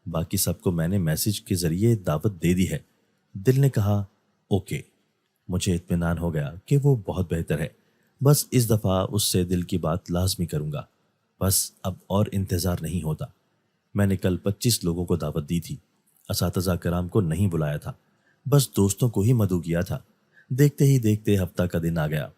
Speaker 1: باقی سب کو میں نے میسج کے ذریعے دعوت دے دی ہے۔ دل نے کہا اوکے۔ مجھے اطمینان ہو گیا کہ وہ بہت بہتر ہے، بس اس دفعہ اس سے دل کی بات لازمی کروں گا۔ بس اب اور انتظار نہیں ہوتا۔ میں نے کل 25 لوگوں کو دعوت دی تھی، اساتذہ کرام کو نہیں بلایا تھا، بس دوستوں کو ہی مدعو کیا تھا۔ دیکھتے ہی دیکھتے ہفتہ کا دن آ گیا۔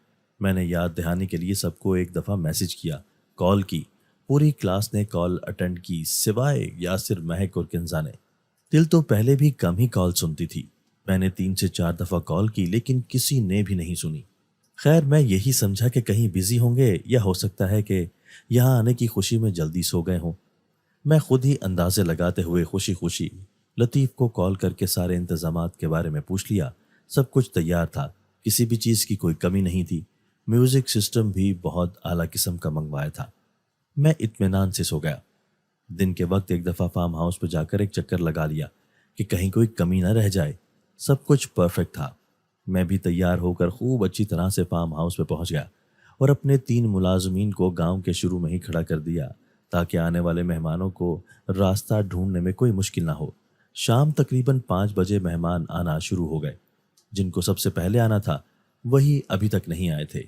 Speaker 1: میں نے یاد دہانی کے لیے سب کو ایک دفعہ میسج کیا، کال کی۔ پوری کلاس نے کال اٹینڈ کی سوائے یاسر، مہک اور کنزا نے۔ دل تو پہلے بھی کم ہی کال سنتی تھی، میں نے 3 سے 4 دفعہ کال کی لیکن کسی نے بھی نہیں سنی۔ خیر میں یہی سمجھا کہ کہیں بزی ہوں گے، یا ہو سکتا ہے کہ یہاں آنے کی خوشی میں جلدی سو گئے ہوں۔ میں خود ہی اندازے لگاتے ہوئے خوشی خوشی لطیف کو کال کر کے سارے انتظامات کے بارے میں پوچھ لیا۔ سب کچھ تیار تھا، کسی بھی چیز کی کوئی کمی نہیں تھی۔ میوزک سسٹم بھی بہت اعلیٰ قسم کا منگوایا تھا۔ میں اطمینان سے سو گیا۔ دن کے وقت ایک دفعہ فارم ہاؤس پہ جا کر ایک چکر لگا لیا کہ کہیں کوئی کمی نہ رہ جائے۔ سب کچھ پرفیکٹ تھا۔ میں بھی تیار ہو کر خوب اچھی طرح سے فارم ہاؤس پہ پہنچ گیا اور اپنے 3 ملازمین کو گاؤں کے شروع میں ہی کھڑا کر دیا تاکہ آنے والے مہمانوں کو راستہ ڈھونڈنے میں کوئی مشکل نہ ہو۔ شام تقریباً 5 بجے مہمان آنا شروع ہو گئے۔ جن کو سب سے پہلے آنا تھا وہی ابھی تک نہیں آئے تھے۔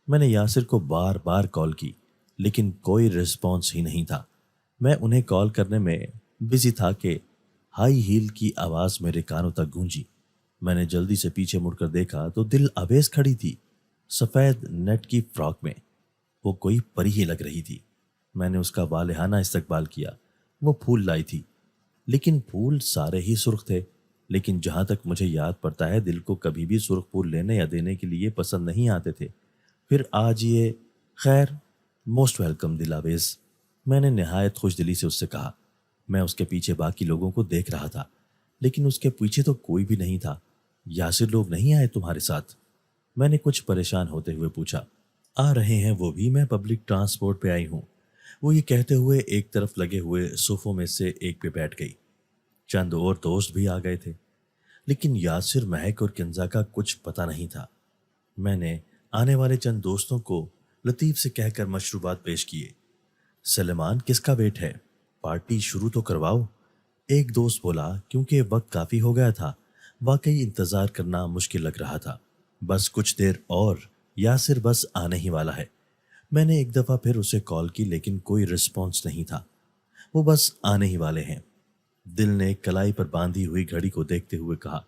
Speaker 1: میں نے یاسر کو بار بار کال کی لیکن کوئی رسپانس ہی نہیں تھا۔ میں انہیں کال کرنے میں بزی تھا کہ ہائی ہیل کی آواز میرے کانوں تک گونجی۔ میں نے جلدی سے پیچھے مڑ کر دیکھا تو دل اویس کھڑی تھی، سفید نیٹ کی فراک میں۔ وہ کوئی پری ہی لگ رہی تھی۔ میں نے اس کا والہانہ استقبال کیا۔ وہ پھول لائی تھی، لیکن پھول سارے ہی سرخ تھے۔ لیکن جہاں تک مجھے یاد پڑتا ہے دل کو کبھی بھی سرخ پھول لینے یا دینے کے لیے پسند نہیں آتے تھے۔ پھر آج یہ خیر، موسٹ ویلکم دل آویز، میں نے نہایت خوش دلی سے اس سے کہا۔ میں اس کے پیچھے باقی لوگوں کو دیکھ رہا تھا لیکن اس کے پیچھے تو کوئی بھی نہیں تھا۔ یاسر لوگ نہیں آئے تمہارے ساتھ؟ میں نے کچھ پریشان ہوتے ہوئے پوچھا۔ آ رہے ہیں وہ بھی، میں پبلک ٹرانسپورٹ پہ آئی ہوں، وہ یہ کہتے ہوئے ایک طرف لگے ہوئے صوفوں میں سے ایک پہ بیٹھ گئی۔ چند اور دوست بھی آ گئے تھے لیکن یاسر، مہک اور کنزا کا کچھ پتہ نہیں تھا۔ میں نے آنے والے چند دوستوں کو لطیف سے کہہ کر مشروبات پیش کیے۔ سلیمان، کس کا ویٹ ہے؟ پارٹی شروع تو کرواؤ، ایک دوست بولا، کیونکہ وقت کافی ہو گیا تھا۔ واقعی انتظار کرنا مشکل لگ رہا تھا۔ بس کچھ دیر اور، یاسر بس آنے ہی والا ہے۔ میں نے ایک دفعہ پھر اسے کال کی لیکن کوئی رسپانس نہیں تھا۔ وہ بس آنے ہی والے ہیں، دل نے کلائی پر باندھی ہوئی گھڑی کو دیکھتے ہوئے کہا۔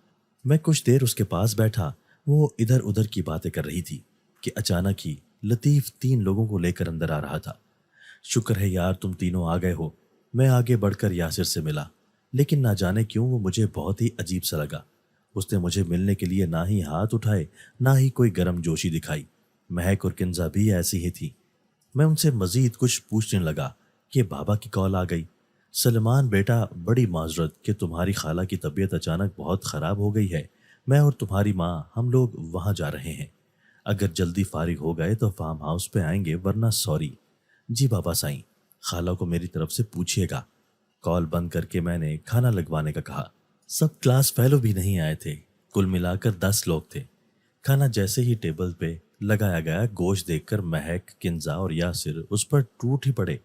Speaker 1: میں کچھ دیر اس کے پاس بیٹھا۔ وہ ادھر ادھر کی باتیں کر رہی تھی کہ اچانک ہی لطیف 3 لوگوں کو لے کر اندر آ رہا تھا۔ شکر ہے یار تم تینوں آ گئے ہو۔ میں آگے بڑھ کر یاسر سے ملا لیکن نہ جانے کیوں وہ مجھے بہت ہی عجیب سا لگا۔ اس نے مجھے ملنے کے لیے نہ ہی ہاتھ اٹھائے نہ ہی کوئی گرم جوشی دکھائی۔ مہک اور کنزا بھی ایسی ہی تھی۔ میں ان سے مزید کچھ پوچھنے لگا کہ بابا کی کال آ گئی۔ سلمان بیٹا، بڑی معذرت کہ تمہاری خالہ کی طبیعت اچانک بہت خراب ہو گئی ہے۔ میں اور تمہاری ماں ہم لوگ وہاں جا رہے ہیں۔ اگر جلدی فارغ ہو گئے تو فارم ہاؤس پہ آئیں گے، ورنہ سوری۔ جی بابا سائیں، خالہ کو میری طرف سے پوچھیے گا۔ کال بند کر کے میں نے کھانا لگوانے کا کہا۔ سب کلاس فیلو بھی نہیں آئے تھے، کل ملا کر 10 لوگ تھے۔ کھانا جیسے ہی ٹیبل پہ لگایا گیا، گوشت دیکھ کر مہک، کنزا اور یاسر اس پر ٹوٹ ہی پڑے۔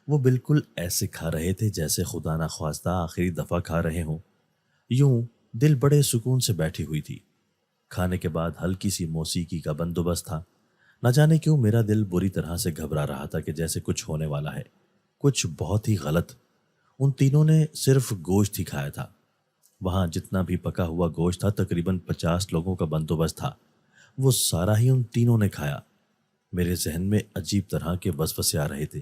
Speaker 1: وہ بالکل ایسے کھا رہے تھے جیسے خدا نخواستہ آخری دفعہ کھا رہے ہوں۔ یوں دل بڑے سکون سے بیٹھی ہوئی تھی۔ کھانے کے بعد ہلکی سی موسیقی کا بندوبست تھا۔ نہ جانے کیوں میرا دل بری طرح سے گھبرا رہا تھا کہ جیسے کچھ ہونے والا ہے، کچھ بہت ہی غلط۔ ان تینوں نے صرف گوشت ہی کھایا تھا۔ وہاں جتنا بھی پکا ہوا گوشت تھا تقریباً 50 لوگوں کا بندوبست تھا، وہ سارا ہی ان تینوں نے کھایا۔ میرے ذہن میں عجیب طرح کے وسوسے آ رہے تھے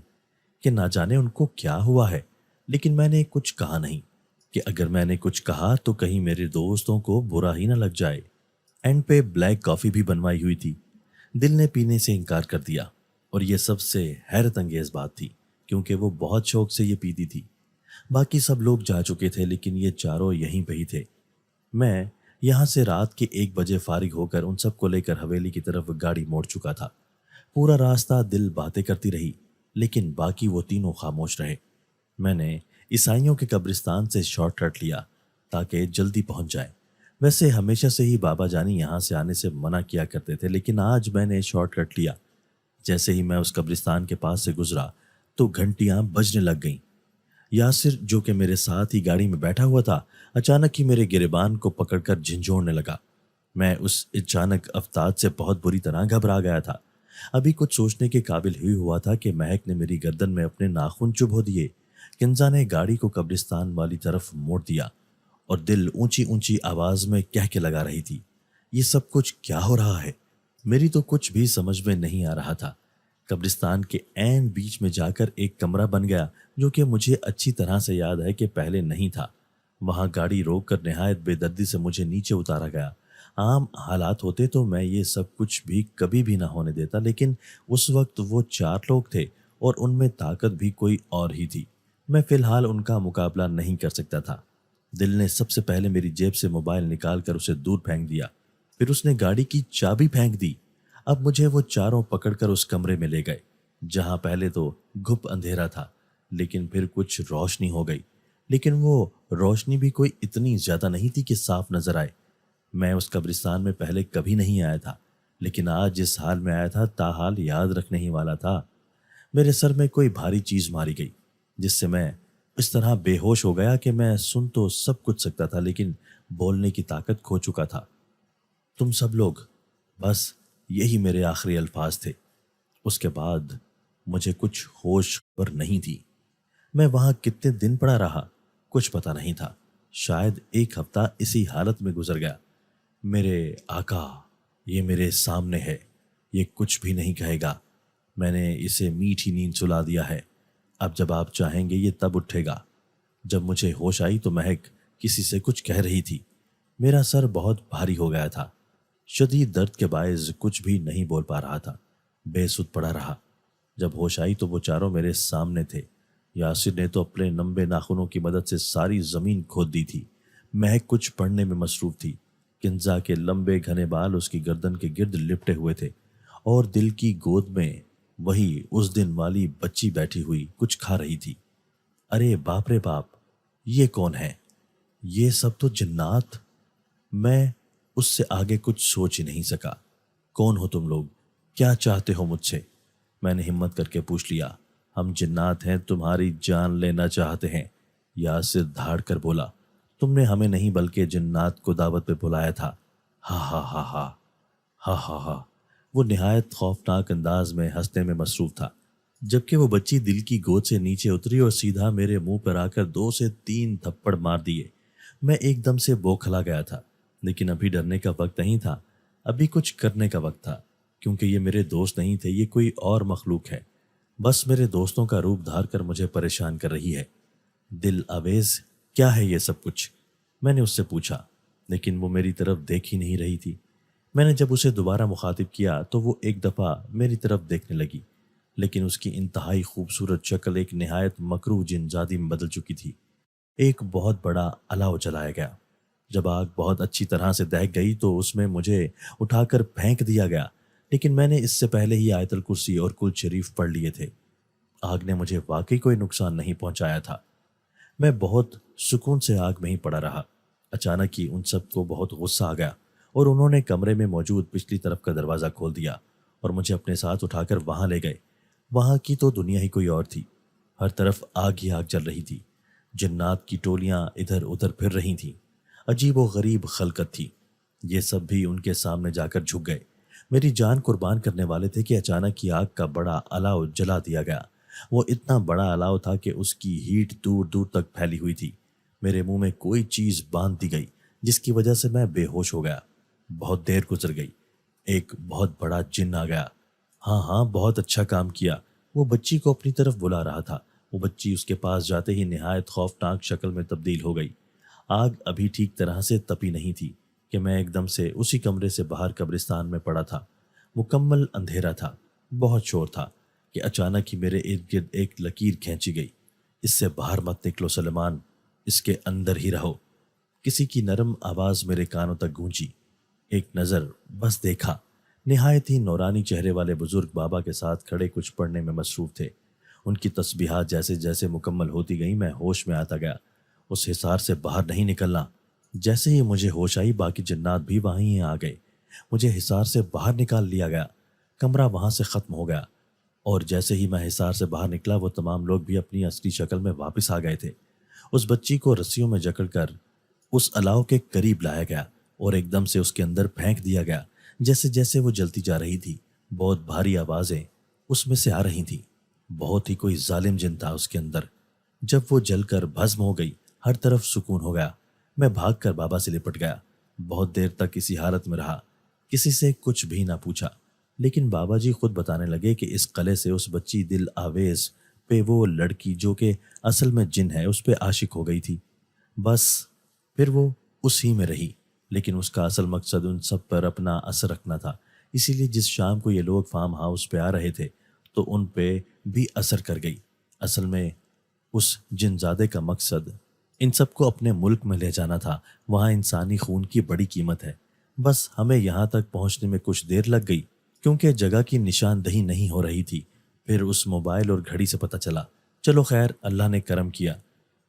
Speaker 1: کہ نہ جانے ان کو کیا ہوا ہے، لیکن میں نے کچھ کہا نہیں کہ اگر میں نے کچھ کہا تو کہیں میرے دوستوں کو برا ہی نہ لگ جائے۔ اینڈ پہ بلیک کافی بھی بنوائی ہوئی تھی۔ دل نے پینے سے انکار کر دیا اور یہ سب سے حیرت انگیز بات تھی کیونکہ وہ بہت شوق سے یہ پیتی تھی۔ باقی سب لوگ جا چکے تھے لیکن یہ چاروں یہیں پہ ہی تھے۔ میں یہاں سے رات کے 1 بجے فارغ ہو کر ان سب کو لے کر حویلی کی طرف گاڑی موڑ چکا تھا۔ پورا راستہ دل باتیں کرتی رہی لیکن باقی وہ تینوں خاموش رہے۔ میں نے عیسائیوں کے قبرستان سے شارٹ کٹ لیا تاکہ جلدی پہنچ جائے۔ ویسے ہمیشہ سے ہی بابا جانی یہاں سے آنے سے منع کیا کرتے تھے لیکن آج میں نے شارٹ کٹ لیا۔ جیسے ہی میں اس قبرستان کے پاس سے گزرا تو گھنٹیاں بجنے لگ گئیں۔ یاسر جو کہ میرے ساتھ ہی گاڑی میں بیٹھا ہوا تھا اچانک ہی میرے گریبان کو پکڑ کر جھنجھوڑنے لگا۔ میں اس اچانک افتاد سے بہت بری طرح گھبرا گیا تھا۔ ابھی کچھ سوچنے کے قابل ہی ہوا تھا کہ مہک نے میری گردن میں اپنے ناخن چبھو دیے۔ کنزا نے گاڑی کو قبرستان والی طرف موڑ دیا اور دل اونچی اونچی آواز میں کہہ کے لگا رہی تھی، یہ سب کچھ کیا ہو رہا ہے؟ میری تو کچھ بھی سمجھ میں نہیں آ رہا تھا۔ قبرستان کے عین بیچ میں جا کر ایک کمرہ بن گیا جو کہ مجھے اچھی طرح سے یاد ہے کہ پہلے نہیں تھا۔ وہاں گاڑی روک کر نہایت بے دردی سے مجھے نیچے اتارا گیا۔ عام حالات ہوتے تو میں یہ سب کچھ بھی کبھی بھی نہ ہونے دیتا، لیکن اس وقت وہ 4 لوگ تھے اور ان میں طاقت بھی کوئی اور ہی تھی۔ میں فی الحال ان کا مقابلہ نہیں کر سکتا تھا۔ دل نے سب سے پہلے میری جیب سے موبائل نکال کر اسے دور پھینک دیا، پھر اس نے گاڑی کی چابی پھینک دی۔ اب مجھے وہ چاروں پکڑ کر اس کمرے میں لے گئے، جہاں پہلے تو گھپ اندھیرا تھا، لیکن پھر کچھ روشنی ہو گئی، لیکن وہ روشنی بھی کوئی اتنی زیادہ نہیں تھی کہ صاف نظر آئے۔ میں اس قبرستان میں پہلے کبھی نہیں آیا تھا، لیکن آج جس حال میں آیا تھا تاحال یاد رکھنے ہی والا تھا۔ میرے سر میں کوئی بھاری چیز ماری گئی، جس سے میں اس طرح بے ہوش ہو گیا کہ میں سن تو سب کچھ سکتا تھا لیکن بولنے کی طاقت کھو چکا تھا۔ تم سب لوگ، بس یہی میرے آخری الفاظ تھے۔ اس کے بعد مجھے کچھ ہوش خبر نہیں تھی۔ میں وہاں کتنے دن پڑا رہا کچھ پتہ نہیں تھا، شاید ایک ہفتہ اسی حالت میں گزر گیا۔ میرے آقا، یہ میرے سامنے ہے، یہ کچھ بھی نہیں کہے گا، میں نے اسے میٹھی نیند سلا دیا ہے، اب جب آپ چاہیں گے یہ تب اٹھے گا۔ جب مجھے ہوش آئی تو مہک کسی سے کچھ کہہ رہی تھی۔ میرا سر بہت بھاری ہو گیا تھا، شدید درد کے باعث کچھ بھی نہیں بول پا رہا تھا، بے سدھ پڑا رہا۔ جب ہوش آئی تو وہ چاروں میرے سامنے تھے۔ یاسر نے تو اپنے لمبے ناخنوں کی مدد سے ساری زمین کھود دی تھی۔ مہک کچھ پڑھنے میں مصروف تھی۔ کنزا کے لمبے گھنے بال اس کی گردن کے گرد لپٹے ہوئے تھے، اور دل کی گود میں وہی اس دن والی بچی بیٹھی ہوئی کچھ کھا رہی تھی۔ ارے باپ رے باپ، یہ کون ہے؟ یہ سب تو جنات۔ میں اس سے آگے کچھ سوچ ہی نہیں سکا۔ کون ہو تم لوگ؟ کیا چاہتے ہو مجھ سے؟ میں نے ہمت کر کے پوچھ لیا۔ ہم جنات ہیں، تمہاری جان لینا چاہتے ہیں، یاسر دھاڑ کر بولا۔ تم نے ہمیں نہیں بلکہ جنات کو دعوت پہ بلایا تھا۔ ہا ہا ہا ہا ہا ہا ہا۔ وہ نہایت خوفناک انداز میں ہنسنے میں مصروف تھا، جبکہ وہ بچی دل کی گود سے نیچے اتری اور سیدھا میرے منہ پر آ کر 2 سے 3 تھپڑ مار دیے۔ میں ایک دم سے بوکھلا گیا تھا، لیکن ابھی ڈرنے کا وقت نہیں تھا، ابھی کچھ کرنے کا وقت تھا، کیونکہ یہ میرے دوست نہیں تھے، یہ کوئی اور مخلوق ہے، بس میرے دوستوں کا روپ دھار کر مجھے پریشان کر رہی ہے۔ دل آویز، کیا ہے یہ سب کچھ؟ میں نے اس سے پوچھا، لیکن وہ میری طرف دیکھ ہی نہیں رہی تھی۔ میں نے جب اسے دوبارہ مخاطب کیا تو وہ ایک دفعہ میری طرف دیکھنے لگی، لیکن اس کی انتہائی خوبصورت شکل ایک نہایت مکروہ جن زادی میں بدل چکی تھی۔ ایک بہت بڑا الاؤ جلایا گیا۔ جب آگ بہت اچھی طرح سے دہک گئی تو اس میں مجھے اٹھا کر پھینک دیا گیا، لیکن میں نے اس سے پہلے ہی آیت الکرسی اور کل شریف پڑھ لیے تھے۔ آگ نے مجھے واقعی کوئی نقصان نہیں پہنچایا تھا۔ میں بہت سکون سے آگ میں ہی پڑا رہا۔ اچانک ہی ان سب کو بہت غصہ آ گیا اور انہوں نے کمرے میں موجود پچھلی طرف کا دروازہ کھول دیا اور مجھے اپنے ساتھ اٹھا کر وہاں لے گئے۔ وہاں کی تو دنیا ہی کوئی اور تھی، ہر طرف آگ ہی آگ جل رہی تھی، جنات کی ٹولیاں ادھر ادھر پھر رہی تھیں، عجیب و غریب خلقت تھی۔ یہ سب بھی ان کے سامنے جا کر جھک گئے، میری جان قربان کرنے والے تھے کہ اچانک ہی آگ کا بڑا الاؤ جلا دیا گیا۔ وہ اتنا بڑا الاؤ تھا کہ اس کی ہیٹ دور دور تک پھیلی ہوئی تھی۔ میرے منہ میں کوئی چیز باندھ دی گئی جس کی وجہ سے میں بے ہوش ہو گیا۔ بہت دیر گزر گئی، ایک بہت بڑا جن آ گیا۔ ہاں، بہت اچھا کام کیا۔ وہ بچی کو اپنی طرف بلا رہا تھا۔ وہ بچی اس کے پاس جاتے ہی نہایت خوفناک شکل میں تبدیل ہو گئی۔ آگ ابھی ٹھیک طرح سے تپی نہیں تھی کہ میں ایک دم سے اسی کمرے سے باہر قبرستان میں پڑا تھا۔ مکمل اندھیرا تھا، بہت شور تھا کہ اچانک ہی میرے ارد گرد ایک لکیر کھینچی گئی۔ اس سے باہر مت نکلو سلیمان، اس کے اندر ہی رہو۔ کسی کی نرم آواز میرے کانوں تک گونجی۔ ایک نظر بس دیکھا، نہایت ہی نورانی چہرے والے بزرگ بابا کے ساتھ کھڑے کچھ پڑھنے میں مصروف تھے۔ ان کی تسبیحات جیسے جیسے مکمل ہوتی گئیں میں ہوش میں آتا گیا۔ اس حصار سے باہر نہیں نکلنا۔ جیسے ہی مجھے ہوش آئی باقی جنات بھی وہیں آ گئے، مجھے حصار سے باہر نکال لیا گیا۔ کمرہ وہاں سے ختم ہو گیا، اور جیسے ہی میں حصار سے باہر نکلا وہ تمام لوگ بھی اپنی اصلی شکل میں واپس آ گئے تھے۔ اس بچی کو رسیوں میں جکڑ کر اس الاؤ کے قریب لایا گیا اور ایک دم سے اس کے اندر پھینک دیا گیا۔ جیسے جیسے وہ جلتی جا رہی تھی بہت بھاری آوازیں اس میں سے آ رہی تھیں۔ بہت ہی کوئی ظالم جن تھا اس کے اندر۔ جب وہ جل کر بھسم ہو گئی ہر طرف سکون ہو گیا۔ میں بھاگ کر بابا سے لپٹ گیا، بہت دیر تک اسی حالت میں رہا، کسی سے کچھ بھی نہ پوچھا، لیکن بابا جی خود بتانے لگے کہ اس قلعے سے اس بچی دل آویز پہ وہ لڑکی جو کہ اصل میں جن ہے اس پہ عاشق ہو گئی تھی۔ بس پھر وہ اسی میں رہی، لیکن اس کا اصل مقصد ان سب پر اپنا اثر رکھنا تھا۔ اسی لیے جس شام کو یہ لوگ فارم ہاؤس پہ آ رہے تھے تو ان پہ بھی اثر کر گئی۔ اصل میں اس جن زادے کا مقصد ان سب کو اپنے ملک میں لے جانا تھا، وہاں انسانی خون کی بڑی قیمت ہے۔ بس ہمیں یہاں تک پہنچنے میں کچھ دیر لگ گئی کیونکہ جگہ کی نشاندہی نہیں ہو رہی تھی۔ پھر اس موبائل اور گھڑی سے پتہ چلا۔ چلو خیر، اللہ نے کرم کیا۔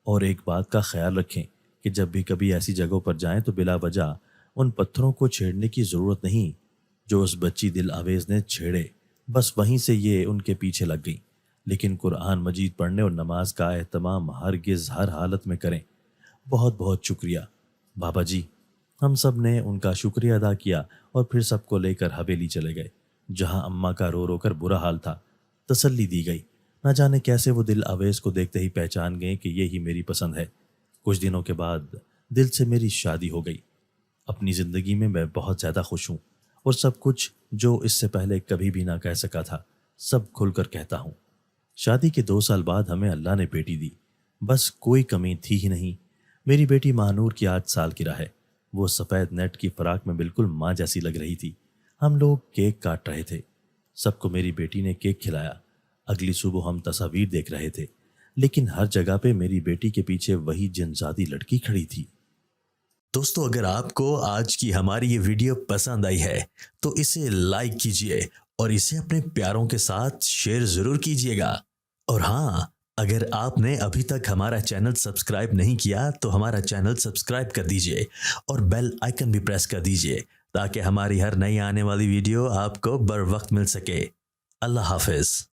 Speaker 1: اور ایک بات کا خیال رکھیں کہ جب بھی کبھی ایسی جگہوں پر جائیں تو بلا وجہ ان پتھروں کو چھیڑنے کی ضرورت نہیں جو اس بچی دل آویز نے چھیڑے۔ بس وہیں سے یہ ان کے پیچھے لگ گئی۔ لیکن قرآن مجید پڑھنے اور نماز کا اہتمام ہرگز ہر حالت میں کریں۔ بہت بہت شکریہ بابا جی۔ ہم سب نے ان کا شکریہ ادا کیا اور پھر سب کو لے کر حویلی چلے گئے، جہاں اماں کا رو رو کر برا حال تھا۔ تسلی دی گئی۔ نہ جانے کیسے وہ دل آویز کو دیکھتے ہی پہچان گئے کہ یہی میری پسند ہے۔ کچھ دنوں کے بعد دل سے میری شادی ہو گئی۔ اپنی زندگی میں بہت زیادہ خوش ہوں اور سب کچھ جو اس سے پہلے کبھی بھی نہ کہہ سکا تھا سب کھل کر کہتا ہوں۔ شادی کے 2 سال بعد ہمیں اللہ نے بیٹی دی۔ بس کوئی کمی تھی ہی نہیں۔ میری بیٹی ماہنور کی 8 سال کی ہے۔ وہ سفید نیٹ کی فراق میں بالکل ماں جیسی لگ رہی تھی۔ ہم لوگ کیک کاٹ رہے تھے۔ سب کو میری بیٹی نے کیک کھلایا۔ اگلی صبح ہم تصاویر دیکھ رہے تھے، لیکن ہر جگہ پہ میری بیٹی کے پیچھے وہی جنزادی لڑکی کھڑی تھی۔
Speaker 2: دوستو، اگر آپ کو آج کی ہماری یہ ویڈیو پسند آئی ہے تو اسے لائک کیجئے اور اسے اپنے پیاروں کے ساتھ شیئر ضرور کیجئے گا۔ اور ہاں، اگر آپ نے ابھی تک ہمارا چینل سبسکرائب نہیں کیا تو ہمارا چینل سبسکرائب کر دیجئے اور بیل آئیکن بھی پریس کر دیجئے تاکہ ہماری ہر نئی آنے والی ویڈیو آپ کو بر وقت مل سکے۔ اللہ حافظ۔